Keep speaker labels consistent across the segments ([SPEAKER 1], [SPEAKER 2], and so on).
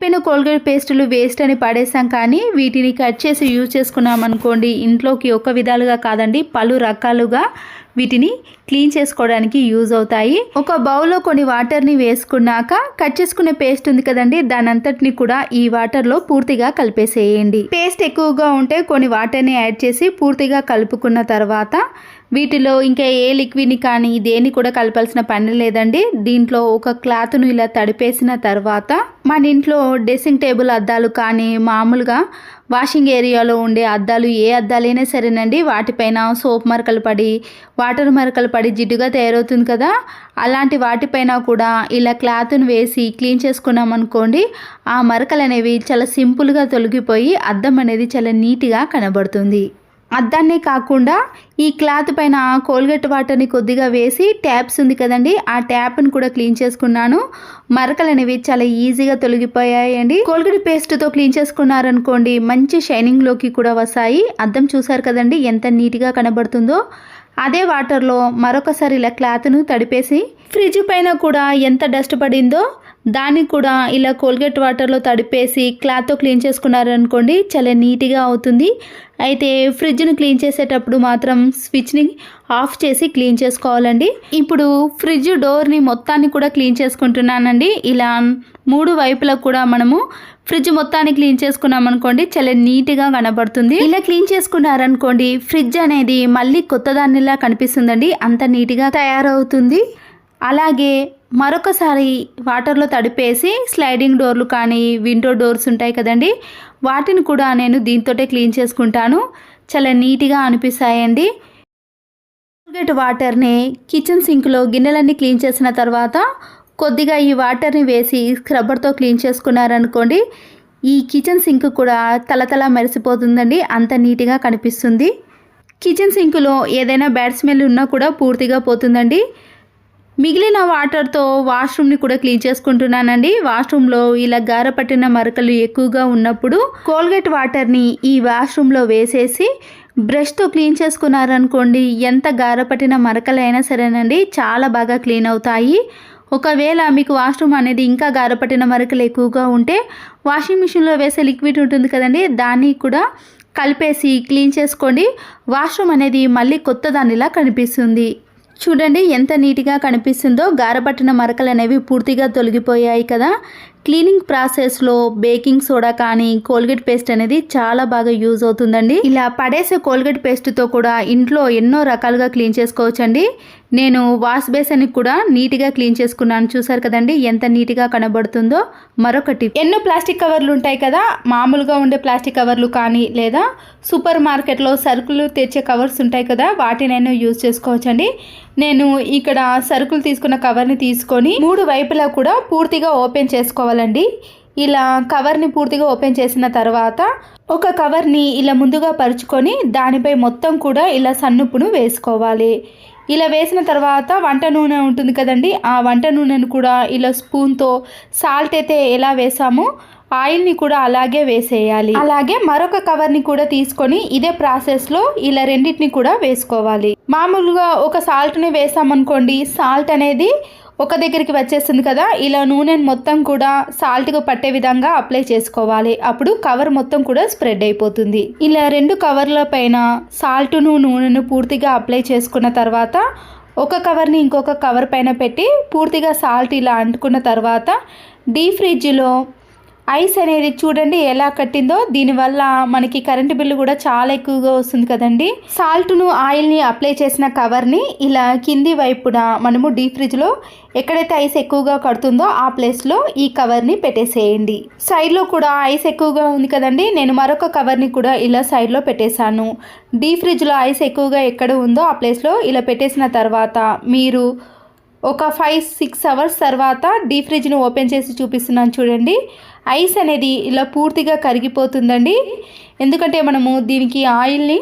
[SPEAKER 1] అయిపోయిన Colgate పేస్టులు waste అని పడేసాం, కానీ వీటిని కట్ చేసి యూజ్ చేసుకున్నాం అనుకోండి, ఇంట్లోకి ఒక విధాలుగా కాదండి పలు రకాలుగా వీటిని క్లీన్ చేసుకోవడానికి యూజ్ అవుతాయి. ఒక బౌల్లో కొన్ని వాటర్ని వేసుకున్నాక కట్ చేసుకునే పేస్ట్ ఉంది కదండి, దాని అంతటిని కూడా ఈ వాటర్లో పూర్తిగా కలిపేసేయండి. పేస్ట్ ఎక్కువగా ఉంటే కొన్ని వాటర్ని యాడ్ చేసి పూర్తిగా కలుపుకున్న తర్వాత వీటిలో ఇంకా ఏ లిక్విడ్ని కానీ దేన్ని కూడా కలపాల్సిన పని లేదండి. దీంట్లో ఒక క్లాత్ను ఇలా తడిపేసిన తర్వాత మన ఇంట్లో డ్రెస్సింగ్ టేబుల్ అద్దాలు కానీ మామూలుగా వాషింగ్ ఏరియాలో ఉండే అద్దాలు ఏ అద్దాలైనా సరేనండి, వాటిపైన సోప్ మరకలు పడి వాటర్ మరకలు పడి జిడ్డుగా తయారవుతుంది కదా, అలాంటి వాటిపైన కూడా ఇలా క్లాత్ను వేసి క్లీన్ చేసుకున్నాం అనుకోండి, ఆ మరకలు అనేవి చాలా సింపుల్గా తొలగిపోయి అద్దం అనేది చాలా నీట్గా కనబడుతుంది. అద్దాన్నే కాకుండా ఈ క్లాత్ పైన కోల్గేట్ వాటర్ని కొద్దిగా వేసి ట్యాప్స్ ఉంది కదండి, ఆ ట్యాప్ని కూడా క్లీన్ చేసుకున్నాను. మరకలు అనేవి చాలా ఈజీగా తొలగిపోయాయండి. కోల్గేట్ పేస్ట్తో క్లీన్ చేసుకున్నారనుకోండి మంచి షైనింగ్లోకి కూడా వస్తాయి. అద్దం చూసారు కదండి ఎంత నీట్గా కనబడుతుందో. అదే వాటర్లో మరొకసారి ఇలా క్లాత్ను తడిపేసి ఫ్రిడ్జ్ పైన కూడా ఎంత డస్ట్ పడిందో దాన్ని కూడా ఇలా కోల్గేట్ వాటర్లో తడిపేసి క్లాత్తో క్లీన్ చేసుకున్నారనుకోండి చాలా నీట్గా అవుతుంది. అయితే ఫ్రిడ్జ్ను క్లీన్ చేసేటప్పుడు మాత్రం స్విచ్ని ఆఫ్ చేసి క్లీన్ చేసుకోవాలండి. ఇప్పుడు ఫ్రిడ్జ్ డోర్ని మొత్తాన్ని కూడా క్లీన్ చేసుకుంటున్నానండి. ఇలా 3 వైపులా కూడా మనము ఫ్రిడ్జ్ మొత్తాన్ని క్లీన్ చేసుకున్నాం అనుకోండి చాలా నీట్గా కనబడుతుంది. ఇలా క్లీన్ చేసుకున్నారనుకోండి ఫ్రిడ్జ్ అనేది మళ్ళీ కొత్తదానిలా కనిపిస్తుందండి, అంత నీట్గా తయారవుతుంది. అలాగే మరొకసారి వాటర్లో తడిపేసి స్లైడింగ్ డోర్లు కానీ విండో డోర్స్ ఉంటాయి కదండి, వాటిని కూడా నేను దీంతోటే క్లీన్ చేసుకుంటాను. చాలా నీట్గా అనిపిస్తాయండి. కోల్గేట్ వాటర్ని కిచెన్ సింక్లో గిన్నెలన్నీ క్లీన్ చేసిన తర్వాత కొద్దిగా ఈ వాటర్ని వేసి స్క్రబ్బర్తో క్లీన్ చేసుకున్నారనుకోండి, ఈ కిచెన్ సింక్ కూడా తలతల మెరిసిపోతుందండి, అంత నీట్గా కనిపిస్తుంది. కిచెన్ సింక్లో ఏదైనా బ్యాడ్ స్మెల్ ఉన్నా కూడా పూర్తిగా పోతుందండి. మిగిలిన వాటర్తో వాష్రూమ్ని కూడా క్లీన్ చేసుకుంటున్నానండి. వాష్రూమ్లో ఇలా గారపట్టిన మరకలు ఎక్కువగా ఉన్నప్పుడు కోల్గేట్ వాటర్ని ఈ వాష్రూమ్లో వేసేసి బ్రష్తో క్లీన్ చేసుకున్నారనుకోండి ఎంత గారపట్టిన మరకలైనా సరేనండి చాలా బాగా క్లీన్ అవుతాయి. ఒకవేళ మీకు వాష్రూమ్ అనేది ఇంకా గారపట్టిన మరకలు ఎక్కువగా ఉంటే వాషింగ్ మిషన్లో వేసే లిక్విడ్ ఉంటుంది కదండి, దాన్ని కూడా కలిపేసి క్లీన్ చేసుకోండి. వాష్రూమ్ అనేది మళ్ళీ కొత్త దానిలా కనిపిస్తుంది. చూడండి ఎంత నీట్గా కనిపిస్తుందో. గారపట్టిన మరకలు అనేవి పూర్తిగా తొలగిపోయాయి కదా. క్లీనింగ్ ప్రాసెస్లో బేకింగ్ సోడా కానీ కోల్గేట్ పేస్ట్ అనేది చాలా బాగా యూజ్ అవుతుందండి. ఇలా పడేసే కోల్గేట్ పేస్ట్తో కూడా ఇంట్లో ఎన్నో రకాలుగా క్లీన్ చేసుకోవచ్చండి. నేను వాష్ బేసిన్ని కూడా నీట్గా క్లీన్ చేసుకున్నాను. చూసారు కదండి ఎంత నీట్గా కనబడుతుందో. మరొకటి ఎన్నో ప్లాస్టిక్ కవర్లు ఉంటాయి కదా, మామూలుగా ఉండే ప్లాస్టిక్ కవర్లు కానీ లేదా సూపర్ మార్కెట్లో సరుకులు తెచ్చే కవర్స్ ఉంటాయి కదా, వాటినైనా యూజ్ చేసుకోవచ్చండి. నేను ఇక్కడ సరుకులు తీసుకున్న కవర్ని తీసుకొని 3 వైపులా కూడా పూర్తిగా ఓపెన్ చేసుకోవాలండి. ఇలా కవర్ని పూర్తిగా ఓపెన్ చేసిన తర్వాత ఒక కవర్ని ఇలా ముందుగా పరుచుకొని దానిపై మొత్తం కూడా ఇలా సన్నుపును వేసుకోవాలి. ఇలా వేసిన తర్వాత వంట నూనె ఉంటుంది కదండి, ఆ వంట నూనెను కూడా ఇలా స్పూన్తో సాల్ట్ అయితే ఎలా వేసామో ఆయిల్ని కూడా అలాగే వేసేయాలి. అలాగే మరొక కవర్ని కూడా తీసుకొని ఇదే ప్రాసెస్లో ఇలా రెండింటిని కూడా వేసుకోవాలి. మామూలుగా ఒక సాల్ట్ని వేసామనుకోండి సాల్ట్ అనేది ఒక దగ్గరికి వచ్చేస్తుంది కదా, ఇలా నూనెను మొత్తం కూడా సాల్ట్గా పట్టే విధంగా అప్లై చేసుకోవాలి. అప్పుడు కవర్ మొత్తం కూడా స్ప్రెడ్ అయిపోతుంది. ఇలా 2 కవర్ల పైన సాల్ట్ను నూనెను పూర్తిగా అప్లై చేసుకున్న తర్వాత ఒక కవర్ని ఇంకొక కవర్ పైన పెట్టి పూర్తిగా సాల్ట్ ఇలా అంటుకున్న తర్వాత డీప్ ఫ్రిడ్జ్లో ఐస్ అనేది చూడండి ఎలా కట్టిందో. దీనివల్ల మనకి కరెంటు బిల్లు కూడా చాలా ఎక్కువగా వస్తుంది కదండి. సాల్ట్ను ఆయిల్ని అప్లై చేసిన కవర్ని ఇలా కింది వైపున మనము డీప్ ఫ్రిడ్జ్లో ఎక్కడైతే ఐస్ ఎక్కువగా కడుతుందో ఆ ప్లేస్లో ఈ కవర్ని పెట్టేసేయండి. సైడ్లో కూడా ఐస్ ఎక్కువగా ఉంది కదండి, నేను మరొక కవర్ని కూడా ఇలా సైడ్లో పెట్టేశాను. డీప్ ఫ్రిడ్జ్లో ఐస్ ఎక్కువగా ఎక్కడ ఉందో ఆ ప్లేస్లో ఇలా పెట్టేసిన తర్వాత మీరు ఒక 5-6 అవర్స్ తర్వాత డీప్ ఫ్రిడ్జ్ను ఓపెన్ చేసి చూపిస్తున్నాను చూడండి. ఐస్ అనేది ఇలా పూర్తిగా కరిగిపోతుందండి. ఎందుకంటే మనము దీనికి ఆయిల్ని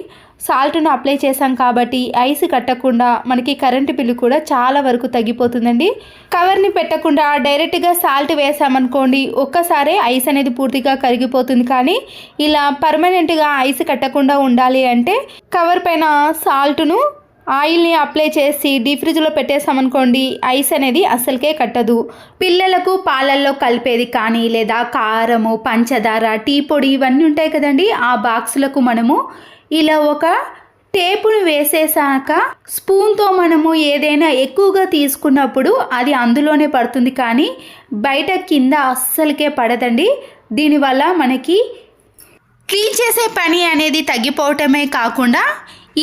[SPEAKER 1] సాల్ట్ను అప్లై చేసాం కాబట్టి ఐస్ కట్టకుండా మనకి కరెంటు బిల్లు కూడా చాలా వరకు తగ్గిపోతుందండి. కవర్ని పెట్టకుండా డైరెక్ట్గా సాల్ట్ వేసామనుకోండి ఒక్కసారి ఐస్ అనేది పూర్తిగా కరిగిపోతుంది. కానీ ఇలా పర్మనెంట్గా ఐస్ కట్టకుండా ఉండాలి అంటే కవర్ పైన సాల్ట్ను ఆయిల్ని అప్లై చేసి డీప్ ఫ్రిడ్జ్లో పెట్టేసామనుకోండి, ఐస్ అనేది అస్సలకే కట్టదు. పిల్లలకు పాలల్లో కలిపేది కానీ లేదా కారము, పంచదార, టీ పొడి ఇవన్నీ ఉంటాయి కదండి, ఆ బాక్సులకు మనము ఇలా ఒక టేపును వేసేసాక స్పూన్తో మనము ఏదైనా ఎక్కువగా తీసుకున్నప్పుడు అది అందులోనే పడుతుంది, కానీ బయట కింద అస్సలకే పడదండి. దీనివల్ల మనకి క్లీన్ చేసే పని అనేది తగ్గిపోవటమే కాకుండా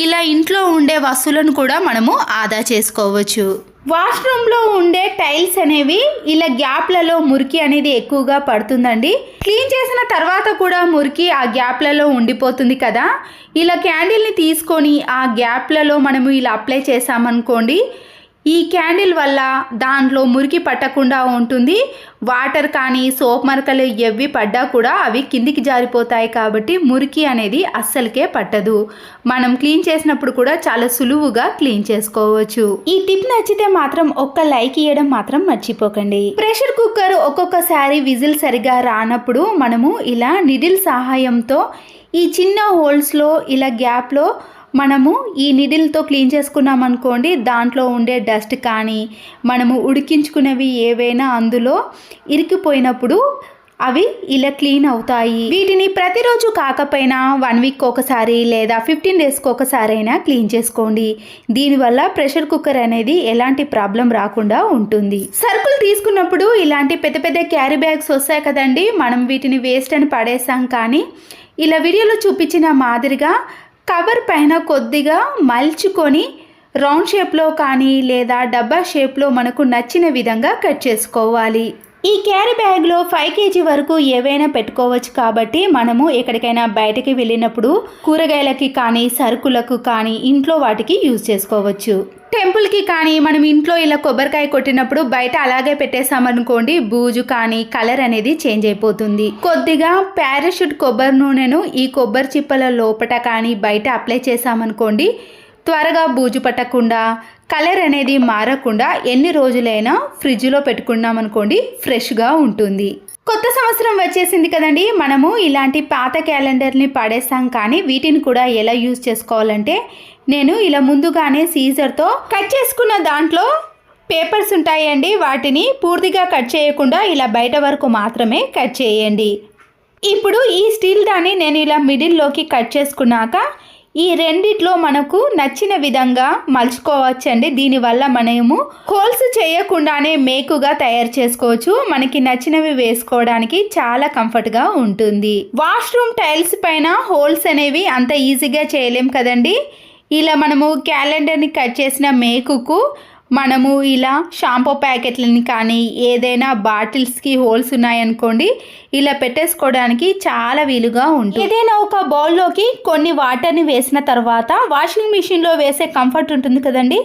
[SPEAKER 1] ఇలా ఇంట్లో ఉండే వస్తువులను కూడా మనము ఆదా చేసుకోవచ్చు. వాష్రూమ్లో ఉండే టైల్స్ అనేవి ఇలా గ్యాప్లలో మురికి అనేది ఎక్కువగా పడుతుందండి. క్లీన్ చేసిన తర్వాత కూడా మురికి ఆ గ్యాప్లలో ఉండిపోతుంది కదా. ఇలా క్యాండిల్ని తీసుకొని ఆ గ్యాప్లలో మనము ఇలా అప్లై చేసామనుకోండి, ఈ క్యాండిల్ వల్ల దాంట్లో మురికి పట్టకుండా ఉంటుంది. వాటర్ కానీ సోప్ మరకలు ఎవ్వి పడ్డా కూడా అవి కిందికి జారిపోతాయి కాబట్టి మురికి అనేది అస్సలకే పట్టదు. మనం క్లీన్ చేసినప్పుడు కూడా చాలా సులువుగా క్లీన్ చేసుకోవచ్చు. ఈ టిప్ నచ్చితే మాత్రం ఒక్క లైక్ ఇవ్వడం మాత్రం మర్చిపోకండి. ప్రెషర్ కుక్కర్ ఒక్కొక్కసారి విజిల్ సరిగా రానప్పుడు మనము ఇలా నిడిల్ సహాయంతో ఈ చిన్న హోల్స్లో ఇలా గ్యాప్లో మనము ఈ నిడిల్తో క్లీన్ చేసుకున్నాం అనుకోండి, దాంట్లో ఉండే డస్ట్ కానీ మనము ఉడికించుకునేవి ఏవైనా అందులో ఇరికిపోయినప్పుడు అవి ఇలా క్లీన్ అవుతాయి. వీటిని ప్రతిరోజు కాకపోయినా 1 వీక్ ఒకసారి లేదా 15 డేస్కి ఒకసారి అయినా క్లీన్ చేసుకోండి. దీనివల్ల ప్రెషర్ కుక్కర్ అనేది ఎలాంటి ప్రాబ్లం రాకుండా ఉంటుంది. సరుకులు తీసుకున్నప్పుడు ఇలాంటి పెద్ద పెద్ద క్యారీ బ్యాగ్స్ వస్తాయి కదండి, మనం వీటిని వేస్ట్ అని పడేసాం, కానీ ఇలా వీడియోలో చూపించిన మాదిరిగా కవర్ పైన కొద్దిగా మల్చుకొని రౌండ్ షేప్లో కానీ లేదా డబ్బా షేప్లో మనకు నచ్చిన విధంగా కట్ చేసుకోవాలి. ఈ క్యారీ బ్యాగ్లో 5 kg వరకు ఏవైనా పెట్టుకోవచ్చు కాబట్టి మనము ఎక్కడికైనా బయటకి వెళ్ళినప్పుడు కూరగాయలకి కానీ సరుకులకు కానీ ఇంట్లో వాటికి యూజ్ చేసుకోవచ్చు. టెంపుల్కి కానీ మనం ఇంట్లో ఇలా కొబ్బరికాయ కొట్టినప్పుడు బయట అలాగే పెట్టేసామనుకోండి, బూజు కానీ కలర్ అనేది చేంజ్ అయిపోతుంది. కొద్దిగా పారాషూట్ కొబ్బరి నూనెను ఈ కొబ్బరి చిప్పల లోపట కానీ బయట అప్లై చేసామనుకోండి, త్వరగా బూజు పట్టకుండా కలర్ అనేది మారకుండా ఎన్ని రోజులైనా ఫ్రిడ్జ్లో పెట్టుకున్నాం అనుకోండి ఫ్రెష్గా ఉంటుంది. కొత్త సంవత్సరం వచ్చేసింది కదండి, మనము ఇలాంటి పాత క్యాలెండర్ని పడేస్తాం, కానీ వీటిని కూడా ఎలా యూజ్ చేసుకోవాలంటే నేను ఇలా ముందుగానే సీజర్తో కట్ చేసుకున్న దాంట్లో పేపర్స్ ఉంటాయండి, వాటిని పూర్తిగా కట్ చేయకుండా ఇలా బయట వరకు మాత్రమే కట్ చేయండి. ఇప్పుడు ఈ స్టీల్ దాన్ని నేను ఇలా మిడిల్లోకి కట్ చేసుకున్నాక ఈ రెండిట్లో మనకు నచ్చిన విధంగా మలుచుకోవచ్చండి. దీనివల్ల మనము హోల్స్ చేయకుండానే మేకుగా తయారు చేసుకోవచ్చు. మనకి నచ్చినవి వేసుకోవడానికి చాలా కంఫర్ట్గా ఉంటుంది. వాష్రూమ్ టైల్స్ పైన హోల్స్ అనేవి అంత ఈజీగా చేయలేం కదండి. ఇలా మనము క్యాలెండర్ని కట్ చేసిన మేకుకు మనము ఇలా షాంపూ ప్యాకెట్లని కానీ ఏదైనా బాటిల్స్కి హోల్స్ ఉన్నాయనుకోండి, ఇలా పెట్టేసుకోవడానికి చాలా వీలుగా ఉంటుంది. ఏదైనా ఒక బౌల్లోకి కొన్ని వాటర్ని వేసిన తర్వాత వాషింగ్ మిషన్లో వేసే కంఫర్ట్ ఉంటుంది కదండి,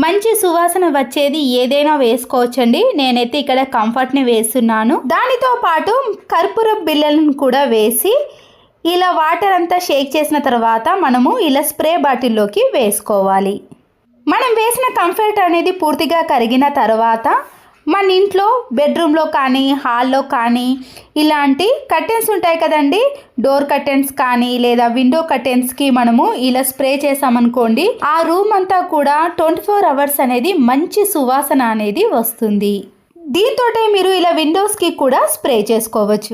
[SPEAKER 1] మంచి సువాసన వచ్చేది ఏదైనా వేసుకోవచ్చండి. నేనైతే ఇక్కడ కంఫర్ట్ని వేస్తున్నాను. దానితో పాటు కర్పూర బిళ్ళలను కూడా వేసి ఇలా వాటర్ అంతా షేక్ చేసిన తర్వాత మనము ఇలా స్ప్రే బాటిల్లోకి వేసుకోవాలి. మనం వేసిన కంఫర్ట్ అనేది పూర్తిగా కరిగిన తర్వాత మన ఇంట్లో బెడ్రూమ్లో కానీ హాల్లో కానీ ఇలాంటి కర్టెన్స్ ఉంటాయి కదండి, డోర్ కర్టెన్స్ కానీ లేదా విండో కర్టెన్స్కి మనము ఇలా స్ప్రే చేసామనుకోండి, ఆ రూమ్ అంతా కూడా 24 hours అనేది మంచి సువాసన అనేది వస్తుంది. దీంతో మీరు ఇలా విండోస్కి కూడా స్ప్రే చేసుకోవచ్చు.